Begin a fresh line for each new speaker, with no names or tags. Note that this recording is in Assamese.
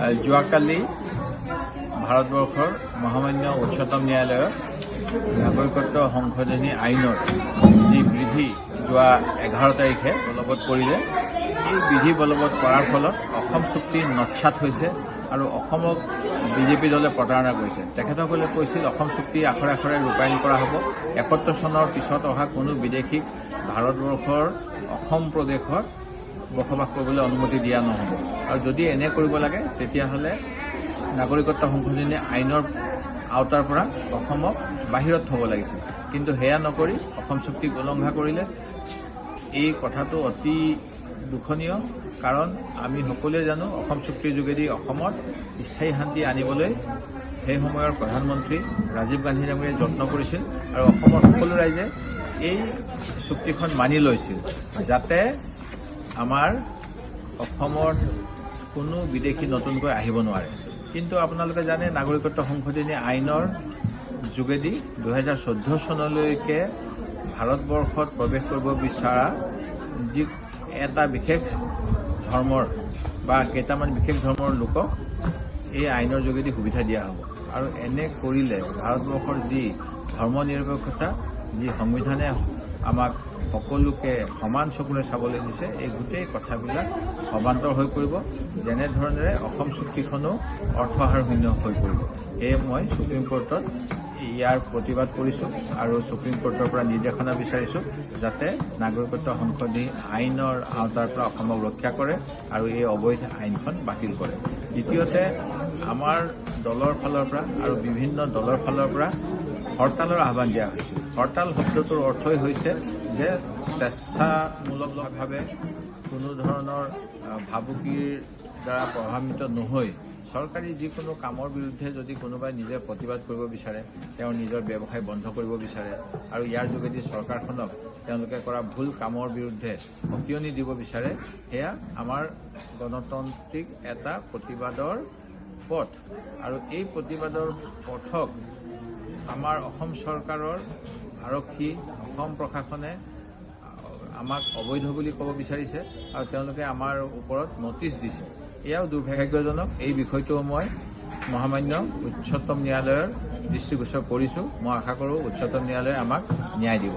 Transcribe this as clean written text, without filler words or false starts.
যোৱাকালি ভাৰতবৰ্ষৰ মহামান্য উচ্চতম ন্যায়ালয়ৰ নাগৰিকত্ব সংশোধনী আইনৰ যি বিধি যোৱা 11 তাৰিখে বলবৎ কৰিলে, এই বিধি বলবৎ কৰাৰ ফলত অসম চুক্তি নৎসাত হৈছে আৰু অসমক বিজেপি দলে প্ৰতাৰণা কৰিছে। তেখেতসকলে কৈছিল অসম চুক্তি আখৰে আখৰে ৰূপায়ণ কৰা হ'ব। 71 চনৰ পিছত অহা কোনো বিদেশীক ভাৰতবৰ্ষৰ অসম প্ৰদেশত বসবাস কৰিবলৈ অনুমতি দিয়া নহ'ব, আৰু যদি এনে কৰিব লাগে তেতিয়াহ'লে নাগৰিকত্ব সংশোধনী আইনৰ আওতাৰ পৰা অসমক বাহিৰত থ'ব লাগিছিল। কিন্তু সেয়া নকৰি অসম চুক্তিক উলংঘা কৰিলে। এই কথাটো অতি দুখনীয়, কাৰণ আমি সকলোৱে জানো অসম চুক্তিৰ যোগেদি অসমত স্থায়ী শান্তি আনিবলৈ সেই সময়ৰ প্ৰধানমন্ত্ৰী ৰাজীৱ গান্ধী ডাঙৰীয়াই যত্ন কৰিছিল, আৰু অসমৰ সকলো ৰাইজে এই চুক্তিখন মানি লৈছিল যাতে আমাৰ অসমত কোনো বিদেশী নতুনকৈ আহিব নোৱাৰে। কিন্তু আপোনালোকে জানে নাগৰিকত্ব সংশোধনী আইনৰ যোগেদি 2014 চনলৈকে ভাৰতবৰ্ষত প্ৰৱেশ কৰিব বিচৰা যি এটা বিশেষ ধৰ্মৰ বা কেইটামান বিশেষ ধৰ্মৰ লোকক এই আইনৰ যোগেদি সুবিধা দিয়া হ'ব। আৰু এনে কৰিলে ভাৰতবৰ্ষৰ যি ধৰ্ম নিৰপেক্ষতা, যি সংবিধানে আমাক সকলোকে সমান চকুৰে চাবলৈ দিছে, এই গোটেই কথাবিলাক অবান্তৰ হৈ পৰিব। যেনেধৰণেৰে অসম চুক্তিখনো অৰ্থহাৰশূন্য হৈ পৰিব। সেয়ে মই সুপ্ৰিম কোৰ্টত ইয়াৰ প্ৰতিবাদ কৰিছোঁ আৰু সুপ্ৰিম কোৰ্টৰ পৰা নিৰ্দেশনা বিচাৰিছোঁ যাতে নাগৰিকত্ব সংশোধনী আইনৰ আওতাৰ পৰা অসমক ৰক্ষা কৰে আৰু এই অবৈধ আইনখন বাতিল কৰে। দ্বিতীয়তে, আমাৰ দলৰ ফালৰ পৰা আৰু বিভিন্ন দলৰ ফালৰ পৰা হৰতালৰ আহ্বান দিয়া হৈছিল। হৰতাল শব্দটোৰ অৰ্থই হৈছে যে স্বেচ্ছামূলকভাৱে কোনো ধৰণৰ ভাবুকিৰ দ্বাৰা প্ৰভাৱিত নহৈ চৰকাৰী যিকোনো কামৰ বিৰুদ্ধে যদি কোনোবাই নিজে প্ৰতিবাদ কৰিব বিচাৰে, তেওঁৰ নিজৰ ব্যৱসায় বন্ধ কৰিব বিচাৰে আৰু ইয়াৰ যোগেদি চৰকাৰখনক তেওঁলোকে কৰা ভুল কামৰ বিৰুদ্ধে সকিয়নি দিব বিচাৰে, সেয়া আমাৰ গণতান্ত্ৰিক এটা প্ৰতিবাদৰ পথ। আৰু এই প্ৰতিবাদৰ পথক আমাৰ অসম চৰকাৰৰ আৰক্ষী, অসম প্ৰশাসনে আমাক অবৈধ বুলি ক'ব বিচাৰিছে আৰু তেওঁলোকে আমাৰ ওপৰত নটিচ দিছে। এয়াও দুৰ্ভাগ্যজনক। এই বিষয়টো মই মহামান্য উচ্চতম ন্যায়ালয়ৰ দৃষ্টিগোচৰ কৰিছোঁ। মই আশা কৰোঁ উচ্চতম ন্যায়ালয়ে আমাক ন্যায় দিব।